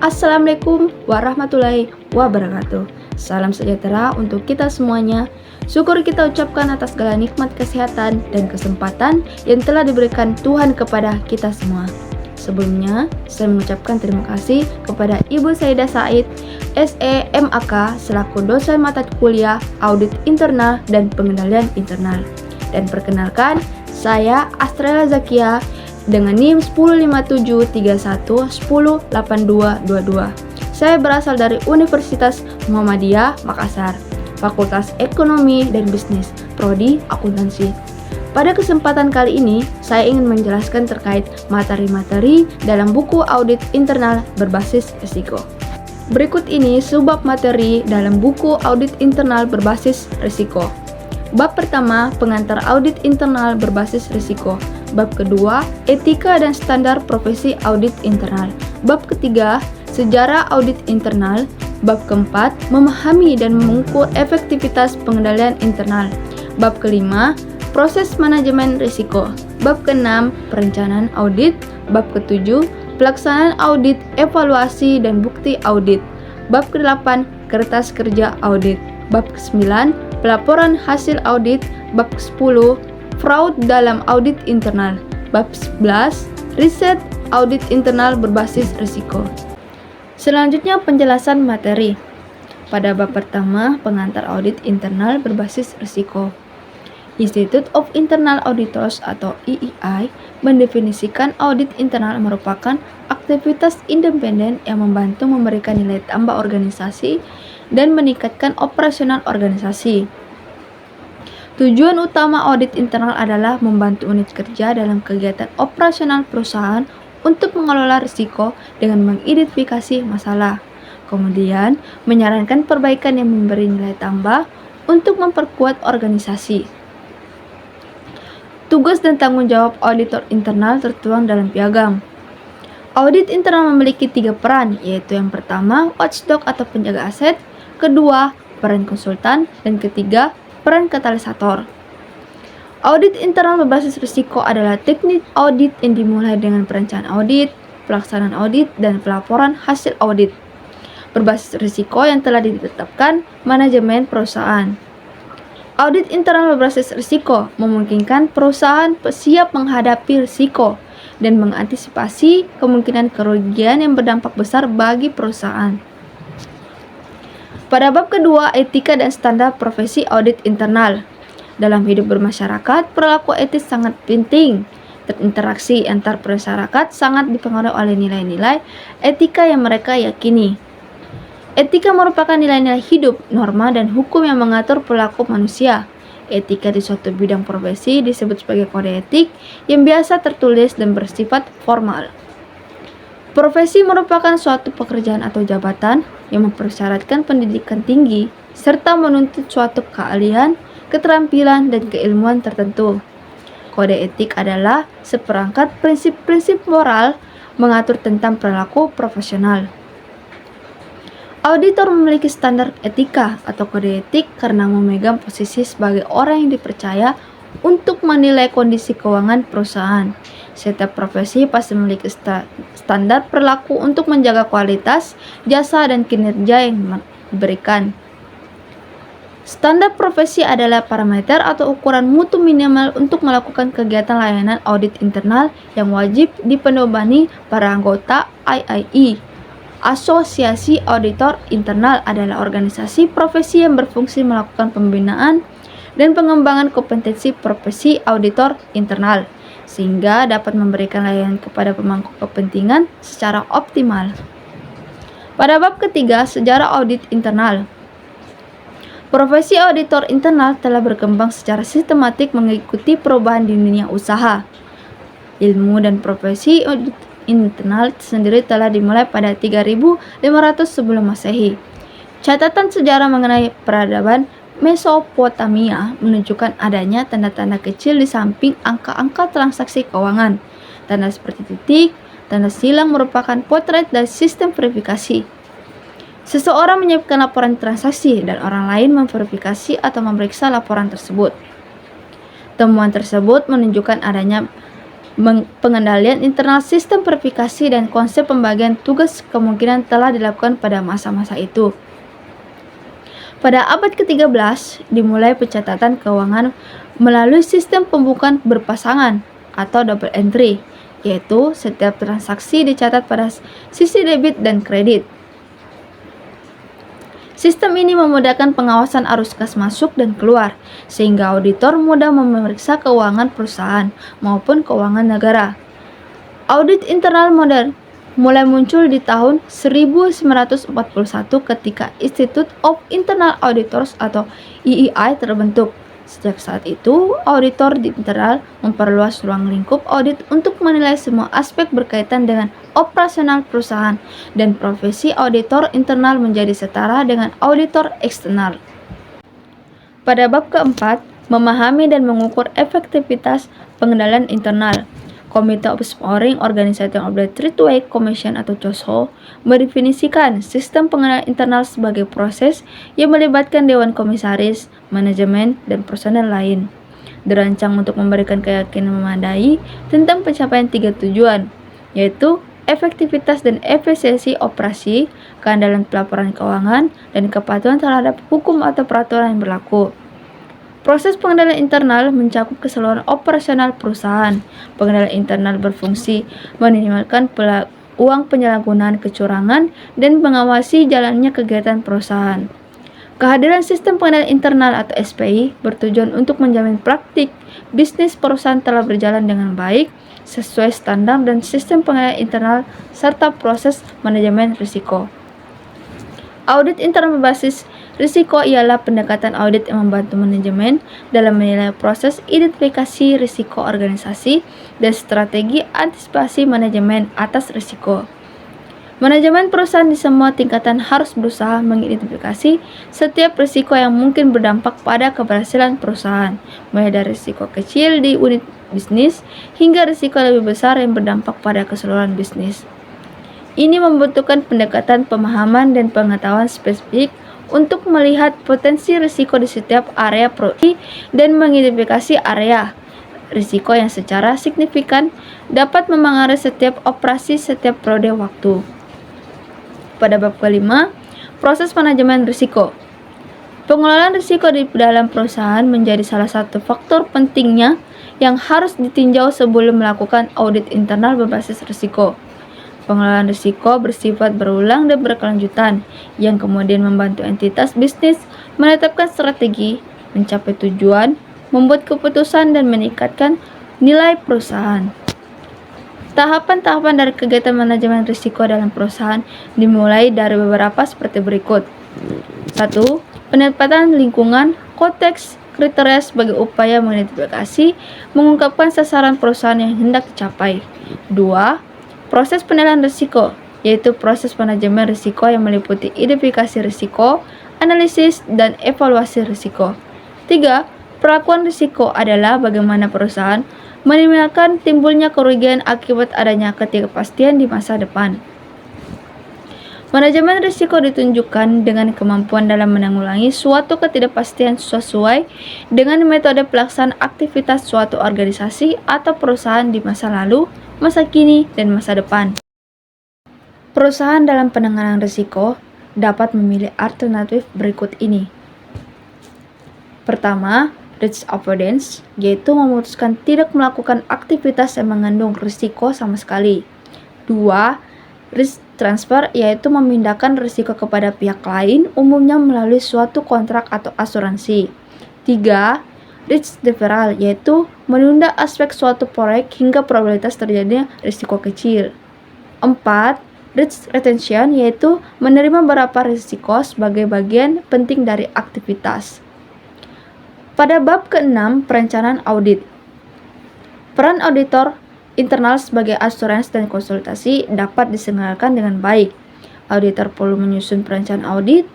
Assalamualaikum warahmatullahi wabarakatuh. Salam sejahtera untuk kita semuanya. Syukur kita ucapkan atas segala nikmat kesehatan dan kesempatan yang telah diberikan Tuhan kepada kita semua. Sebelumnya, saya mengucapkan terima kasih kepada Ibu Saidah Said, SE MAK, selaku dosen mata kuliah Audit Internal dan Pengendalian Internal. Dan perkenalkan, saya Astrela Zakia dengan NIM 105731108222. Saya berasal dari Universitas Muhammadiyah Makassar, Fakultas Ekonomi dan Bisnis, Prodi Akuntansi. Pada kesempatan kali ini, saya ingin menjelaskan terkait materi-materi dalam buku audit internal berbasis risiko. Berikut ini subbab materi dalam buku audit internal berbasis risiko. Bab pertama, pengantar audit internal berbasis risiko. Bab kedua, etika dan standar profesi audit internal. Bab ketiga, sejarah audit internal. Bab keempat, memahami dan mengukur efektivitas pengendalian internal. Bab kelima, proses manajemen risiko. Bab keenam, perencanaan audit. Bab ketujuh, pelaksanaan audit, evaluasi dan bukti audit. Bab kedelapan, kertas kerja audit. Bab ke-9, pelaporan hasil audit. Bab ke-10, fraud dalam audit internal. Bab 11, riset audit internal berbasis risiko. Selanjutnya penjelasan materi. Pada bab pertama, pengantar audit internal berbasis risiko. Institute of Internal Auditors atau IIA mendefinisikan audit internal merupakan aktivitas independen yang membantu memberikan nilai tambah organisasi dan meningkatkan operasional organisasi. Tujuan utama audit internal adalah membantu unit kerja dalam kegiatan operasional perusahaan untuk mengelola risiko dengan mengidentifikasi masalah, kemudian menyarankan perbaikan yang memberi nilai tambah untuk memperkuat organisasi. Tugas dan tanggung jawab auditor internal tertuang dalam piagam. Audit internal memiliki 3 peran, yaitu yang pertama, watchdog atau penjaga aset, kedua, peran konsultan, dan ketiga, peran katalisator. Audit internal berbasis risiko adalah teknik audit yang dimulai dengan perencanaan audit, pelaksanaan audit, dan pelaporan hasil audit. Berbasis risiko yang telah ditetapkan manajemen perusahaan. Audit internal berbasis risiko memungkinkan perusahaan siap menghadapi risiko dan mengantisipasi kemungkinan kerugian yang berdampak besar bagi perusahaan. Pada bab kedua, etika dan standar profesi audit internal. Dalam hidup bermasyarakat, perilaku etis sangat penting. Interaksi antar masyarakat sangat dipengaruhi oleh nilai-nilai etika yang mereka yakini. Etika merupakan nilai-nilai hidup, norma, dan hukum yang mengatur perilaku manusia. Etika di suatu bidang profesi disebut sebagai kode etik yang biasa tertulis dan bersifat formal. Profesi merupakan suatu pekerjaan atau jabatan yang mempersyaratkan pendidikan tinggi serta menuntut suatu keahlian, keterampilan, dan keilmuan tertentu. Kode etik adalah seperangkat prinsip-prinsip moral mengatur tentang perilaku profesional. Auditor memiliki standar etika atau kode etik karena memegang posisi sebagai orang yang dipercaya untuk menilai kondisi keuangan perusahaan. Setiap profesi pasti memiliki standar perilaku untuk menjaga kualitas, jasa, dan kinerja yang diberikan. Standar profesi adalah parameter atau ukuran mutu minimal untuk melakukan kegiatan layanan audit internal yang wajib dipedomani para anggota IIE. Asosiasi Auditor Internal adalah organisasi profesi yang berfungsi melakukan pembinaan dan pengembangan kompetensi profesi auditor internal, sehingga dapat memberikan layanan kepada pemangku kepentingan secara optimal. Pada bab ketiga, sejarah audit internal. Profesi auditor internal telah berkembang secara sistematik mengikuti perubahan di dunia usaha. Ilmu dan profesi audit internal sendiri telah dimulai pada 3500 sebelum Masehi. Catatan sejarah mengenai peradaban Mesopotamia menunjukkan adanya tanda-tanda kecil di samping angka-angka transaksi keuangan. Tanda seperti titik, tanda silang merupakan potret dari sistem verifikasi. Seseorang menyiapkan laporan transaksi dan orang lain memverifikasi atau memeriksa laporan tersebut. Temuan tersebut menunjukkan adanya Pengendalian internal sistem verifikasi dan konsep pembagian tugas kemungkinan telah dilakukan pada masa-masa itu. Pada abad ke-13, dimulai pencatatan keuangan melalui sistem pembukuan berpasangan atau double entry, yaitu setiap transaksi dicatat pada sisi debit dan kredit. Sistem ini memudahkan pengawasan arus kas masuk dan keluar, sehingga auditor mudah memeriksa keuangan perusahaan maupun keuangan negara. Audit internal modern mulai muncul di tahun 1941 ketika Institute of Internal Auditors atau IIA terbentuk. Sejak saat itu, auditor di internal memperluas ruang lingkup audit untuk menilai semua aspek berkaitan dengan operasional perusahaan, dan profesi auditor internal menjadi setara dengan auditor eksternal. Pada bab keempat, memahami dan mengukur efektivitas pengendalian internal. Committee of Scoring Organization of the Treatway Commission atau COSO mendefinisikan sistem pengendalian internal sebagai proses yang melibatkan dewan komisaris, manajemen, dan personel lain. Dirancang untuk memberikan keyakinan memadai tentang pencapaian 3 tujuan, yaitu efektivitas dan efisiensi operasi, keandalan pelaporan keuangan, dan kepatuhan terhadap hukum atau peraturan yang berlaku. Proses pengendalian internal mencakup keseluruhan operasional perusahaan. Pengendalian internal berfungsi meminimalkan uang penyalahgunaan kecurangan dan mengawasi jalannya kegiatan perusahaan. Kehadiran sistem pengendalian internal atau SPI bertujuan untuk menjamin praktik bisnis perusahaan telah berjalan dengan baik sesuai standar dan sistem pengendalian internal serta proses manajemen risiko. Audit internal berbasis risiko ialah pendekatan audit yang membantu manajemen dalam menilai proses identifikasi risiko organisasi dan strategi antisipasi manajemen atas risiko. Manajemen perusahaan di semua tingkatan harus berusaha mengidentifikasi setiap risiko yang mungkin berdampak pada keberhasilan perusahaan, mulai dari risiko kecil di unit bisnis hingga risiko lebih besar yang berdampak pada keseluruhan bisnis. Ini membutuhkan pendekatan pemahaman dan pengetahuan spesifik untuk melihat potensi risiko di setiap area produksi dan mengidentifikasi area risiko yang secara signifikan dapat memengaruhi setiap operasi setiap periode waktu. Pada bab kelima, proses manajemen risiko. Pengelolaan risiko di dalam perusahaan menjadi salah satu faktor pentingnya yang harus ditinjau sebelum melakukan audit internal berbasis risiko. Pengelolaan risiko bersifat berulang dan berkelanjutan, yang kemudian membantu entitas bisnis menetapkan strategi, mencapai tujuan, membuat keputusan, dan meningkatkan nilai perusahaan. Tahapan-tahapan dari kegiatan manajemen risiko dalam perusahaan dimulai dari beberapa seperti berikut. 1. Penempatan lingkungan, konteks, kriteria sebagai upaya mengidentifikasi, mengungkapkan sasaran perusahaan yang hendak dicapai. 2. Proses penilaian risiko, yaitu proses manajemen risiko yang meliputi identifikasi risiko, analisis, dan evaluasi risiko. 3. Perlakuan risiko adalah bagaimana perusahaan meminimalkan timbulnya kerugian akibat adanya ketidakpastian di masa depan. Manajemen risiko ditunjukkan dengan kemampuan dalam menanggulangi suatu ketidakpastian sesuai dengan metode pelaksanaan aktivitas suatu organisasi atau perusahaan di masa lalu, masa kini, dan masa depan. Perusahaan dalam penanganan risiko dapat memilih alternatif berikut ini. Pertama, risk avoidance, yaitu memutuskan tidak melakukan aktivitas yang mengandung risiko sama sekali. 2. Risk transfer, yaitu memindahkan risiko kepada pihak lain, umumnya melalui suatu kontrak atau asuransi. 3. Risk deferral, yaitu menunda aspek suatu proyek hingga probabilitas terjadinya risiko kecil. 4. Risk retention, yaitu menerima beberapa risiko sebagai bagian penting dari aktivitas. Pada bab ke-6, perencanaan audit. Peran auditor internal sebagai asuransi dan konsultasi dapat diselenggarakan dengan baik. Auditor perlu menyusun perencanaan audit.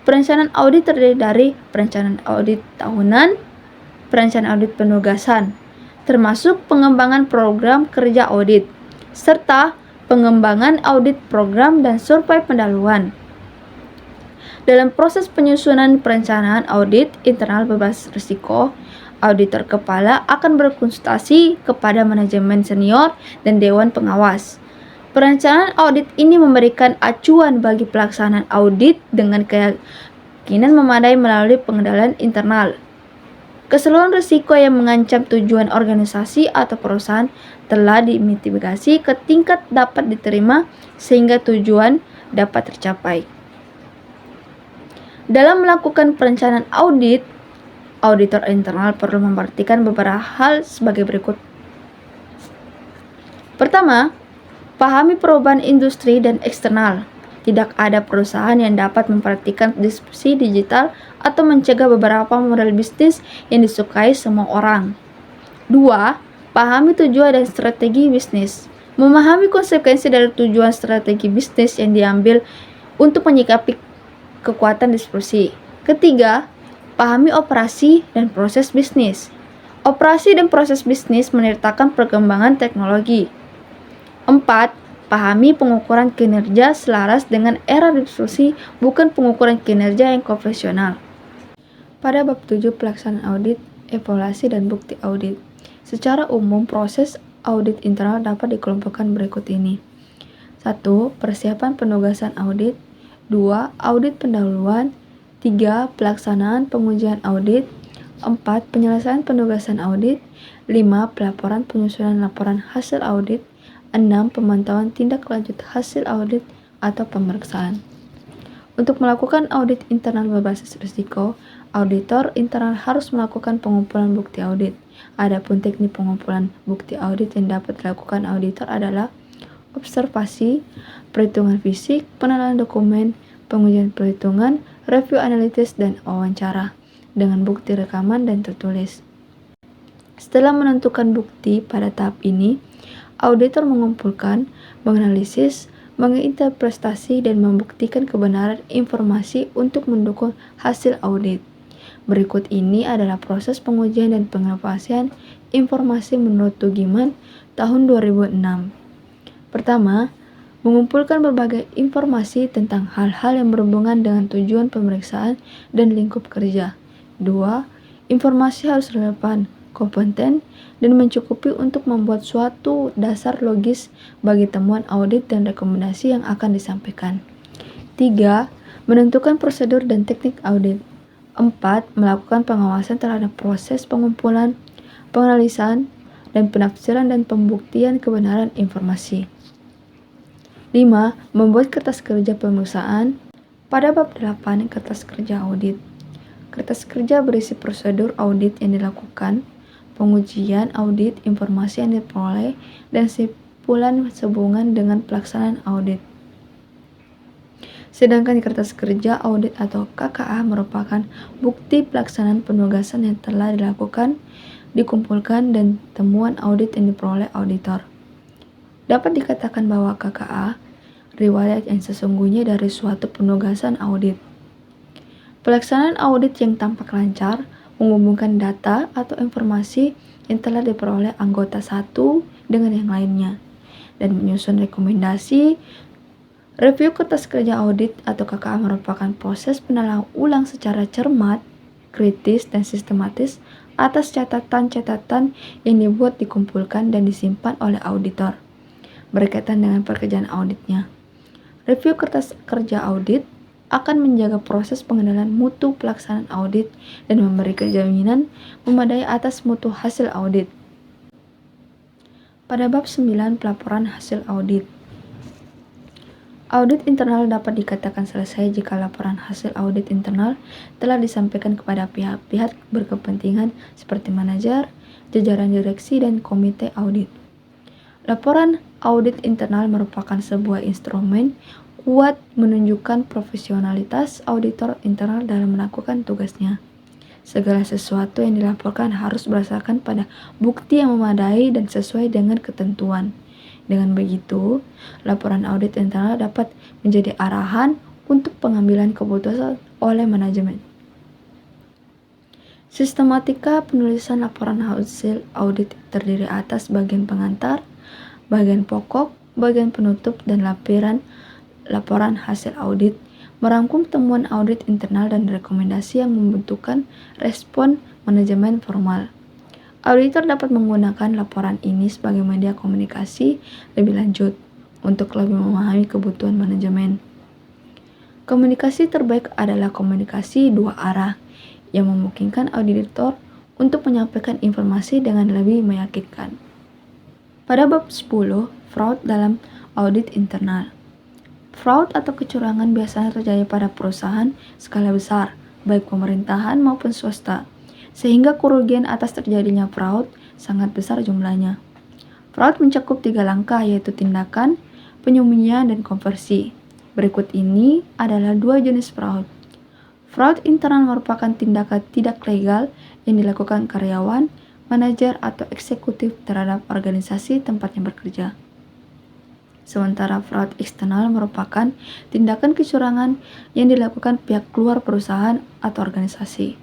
Perencanaan audit terdiri dari perencanaan audit tahunan, perencanaan audit penugasan, termasuk pengembangan program kerja audit, serta pengembangan audit program dan survei pendahuluan. Dalam proses penyusunan perencanaan audit internal berbasis risiko, Auditor kepala akan berkonsultasi kepada manajemen senior dan dewan pengawas. Perencanaan audit ini memberikan acuan bagi pelaksanaan audit dengan keyakinan memadai melalui pengendalian internal. Keseluruhan risiko yang mengancam tujuan organisasi atau perusahaan telah dimitigasi ke tingkat dapat diterima sehingga tujuan dapat tercapai. Dalam melakukan perencanaan audit, auditor internal perlu memperhatikan beberapa hal sebagai berikut. Pertama, pahami perubahan industri dan eksternal. Tidak ada perusahaan yang dapat memperhatikan disrupsi digital atau mencegah beberapa model bisnis yang disukai semua orang. 2. Pahami tujuan dan strategi bisnis. Memahami konsekuensi dari tujuan strategi bisnis yang diambil untuk menyikapi kekuatan disrupsi. Ketiga, pahami operasi dan proses bisnis. Operasi dan proses bisnis menyertakan perkembangan teknologi. 4. Pahami pengukuran kinerja selaras dengan era disrupsi, bukan pengukuran kinerja yang konvensional. Pada bab 7 pelaksanaan audit, evaluasi dan bukti audit. Secara umum, proses audit internal dapat dikelompokkan berikut ini. 1. Persiapan penugasan audit. 2. Audit pendahuluan. 3. Pelaksanaan pengujian audit. 4. Penyelesaian penugasan audit. 5. Pelaporan penyusunan laporan hasil audit. 6. Pemantauan tindak lanjut hasil audit atau pemeriksaan. Untuk melakukan audit internal berbasis risiko, auditor internal harus melakukan pengumpulan bukti audit. Adapun teknik pengumpulan bukti audit yang dapat dilakukan auditor adalah observasi, perhitungan fisik, penilaian dokumen, pengujian perhitungan, review analitis, dan wawancara dengan bukti rekaman dan tertulis. Setelah menentukan bukti pada tahap ini, auditor mengumpulkan, menganalisis, menginterpretasi, dan membuktikan kebenaran informasi untuk mendukung hasil audit. Berikut ini adalah proses pengujian dan pengevaluasian informasi menurut Tugiman tahun 2006. Pertama, mengumpulkan berbagai informasi tentang hal-hal yang berhubungan dengan tujuan pemeriksaan dan lingkup kerja. 2. Informasi harus relevan, kompeten, dan mencukupi untuk membuat suatu dasar logis bagi temuan audit dan rekomendasi yang akan disampaikan. 3. Menentukan prosedur dan teknik audit. 4. Melakukan pengawasan terhadap proses pengumpulan, penganalisan, dan penafsiran dan pembuktian kebenaran informasi. 5. Membuat kertas kerja pemeriksaan. Pada bab 8, kertas kerja audit. Kertas kerja berisi prosedur audit yang dilakukan, pengujian audit, informasi yang diperoleh, dan kesimpulan sehubungan dengan pelaksanaan audit. Sedangkan kertas kerja audit atau KKA merupakan bukti pelaksanaan penugasan yang telah dilakukan, dikumpulkan, dan temuan audit yang diperoleh auditor. Dapat dikatakan bahwa KKA riwayat yang sesungguhnya dari suatu penugasan audit. Pelaksanaan audit yang tampak lancar menghubungkan data atau informasi yang telah diperoleh anggota satu dengan yang lainnya, dan menyusun rekomendasi. Review kertas kerja audit atau KKA merupakan proses penilaian ulang secara cermat, kritis, dan sistematis atas catatan-catatan yang dibuat, dikumpulkan, dan disimpan oleh auditor berkaitan dengan pekerjaan auditnya. Review kertas kerja audit akan menjaga proses pengendalian mutu pelaksanaan audit dan memberikan jaminan memadai atas mutu hasil audit. Pada bab 9 pelaporan hasil audit. Audit internal dapat dikatakan selesai jika laporan hasil audit internal telah disampaikan kepada pihak-pihak berkepentingan seperti manajer, jajaran direksi, dan komite audit. Laporan audit internal merupakan sebuah instrumen kuat menunjukkan profesionalitas auditor internal dalam melakukan tugasnya. Segala sesuatu yang dilaporkan harus berdasarkan pada bukti yang memadai dan sesuai dengan ketentuan. Dengan begitu, laporan audit internal dapat menjadi arahan untuk pengambilan keputusan oleh manajemen. Sistematika penulisan laporan hasil audit terdiri atas bagian pengantar, bagian pokok, bagian penutup, dan laporan hasil audit, merangkum temuan audit internal dan rekomendasi yang membutuhkan respon manajemen formal. Auditor dapat menggunakan laporan ini sebagai media komunikasi lebih lanjut untuk lebih memahami kebutuhan manajemen. Komunikasi terbaik adalah komunikasi dua arah yang memungkinkan auditor untuk menyampaikan informasi dengan lebih meyakinkan. Pada bab 10, fraud dalam audit internal. Fraud atau kecurangan biasanya terjadi pada perusahaan skala besar, baik pemerintahan maupun swasta, sehingga kerugian atas terjadinya fraud sangat besar jumlahnya. Fraud mencakup 3 langkah, yaitu tindakan, penyembunyian, dan konversi. Berikut ini adalah 2 jenis fraud. Fraud internal merupakan tindakan tidak legal yang dilakukan karyawan, manajer, atau eksekutif terhadap organisasi tempatnya bekerja. Sementara fraud eksternal merupakan tindakan kecurangan yang dilakukan pihak luar perusahaan atau organisasi.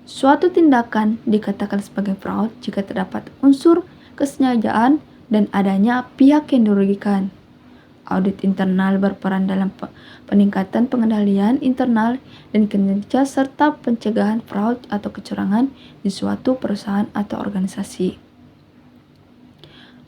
Suatu tindakan dikatakan sebagai fraud jika terdapat unsur kesengajaan dan adanya pihak yang dirugikan. Audit internal berperan dalam peningkatan pengendalian internal dan kinerja serta pencegahan fraud atau kecurangan di suatu perusahaan atau organisasi.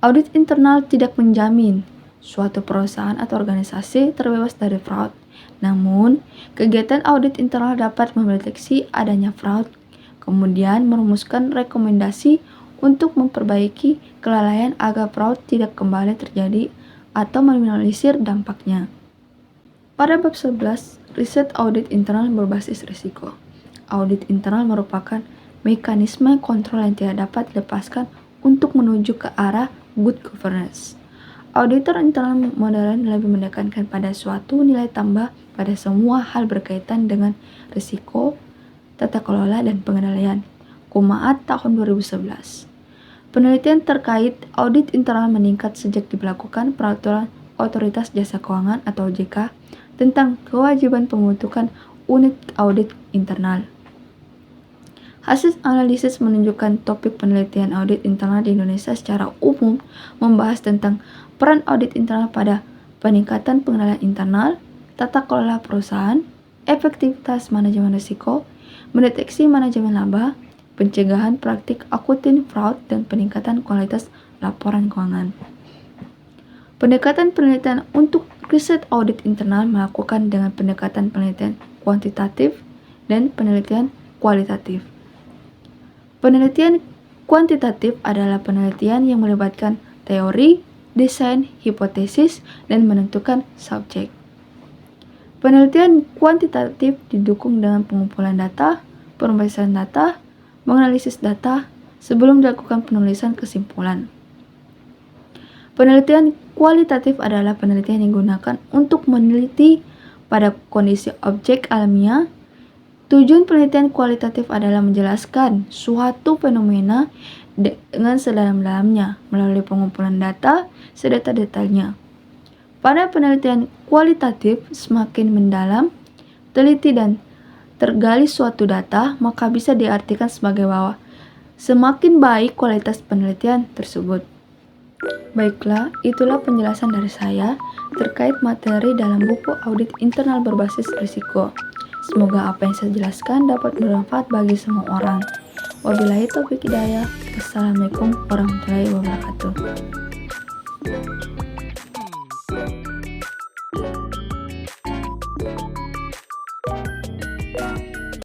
Audit internal tidak menjamin suatu perusahaan atau organisasi terbebas dari fraud. Namun, kegiatan audit internal dapat mendeteksi adanya fraud, kemudian merumuskan rekomendasi untuk memperbaiki kelalaian agar fraud tidak kembali terjadi atau meminimalisir dampaknya. Pada bab 11, riset audit internal berbasis risiko. Audit internal merupakan mekanisme kontrol yang tidak dapat dilepaskan untuk menuju ke arah good governance. Auditor internal modern lebih menekankan pada suatu nilai tambah pada semua hal berkaitan dengan risiko, tata kelola, dan pengendalian. Kumaat tahun 2011. Penelitian terkait audit internal meningkat sejak diberlakukan peraturan Otoritas Jasa Keuangan atau OJK tentang kewajiban pembentukan unit audit internal. Hasil analisis menunjukkan topik penelitian audit internal di Indonesia secara umum membahas tentang peran audit internal pada peningkatan pengendalian internal, tata kelola perusahaan, efektivitas manajemen risiko, mendeteksi manajemen laba, pencegahan praktik akunting fraud, dan peningkatan kualitas laporan keuangan. Pendekatan penelitian untuk riset audit internal melakukan dengan pendekatan penelitian kuantitatif dan penelitian kualitatif. Penelitian kuantitatif adalah penelitian yang melibatkan teori, desain, hipotesis, dan menentukan subjek. Penelitian kuantitatif didukung dengan pengumpulan data, pemeriksaan data, menganalisis data sebelum dilakukan penulisan kesimpulan. Penelitian kualitatif adalah penelitian yang digunakan untuk meneliti pada kondisi objek alamiah. Tujuan penelitian kualitatif adalah menjelaskan suatu fenomena dengan sedalam-dalamnya melalui pengumpulan data sedetail-detailnya. Pada penelitian kualitatif, semakin mendalam, teliti, dan tergali suatu data, maka bisa diartikan sebagai bahwa semakin baik kualitas penelitian tersebut. Baiklah, itulah penjelasan dari saya terkait materi dalam buku audit internal berbasis risiko. Semoga apa yang saya jelaskan dapat bermanfaat bagi semua orang. Wabillahi taufiq hidayah. Wassalamualaikum warahmatullahi wabarakatuh.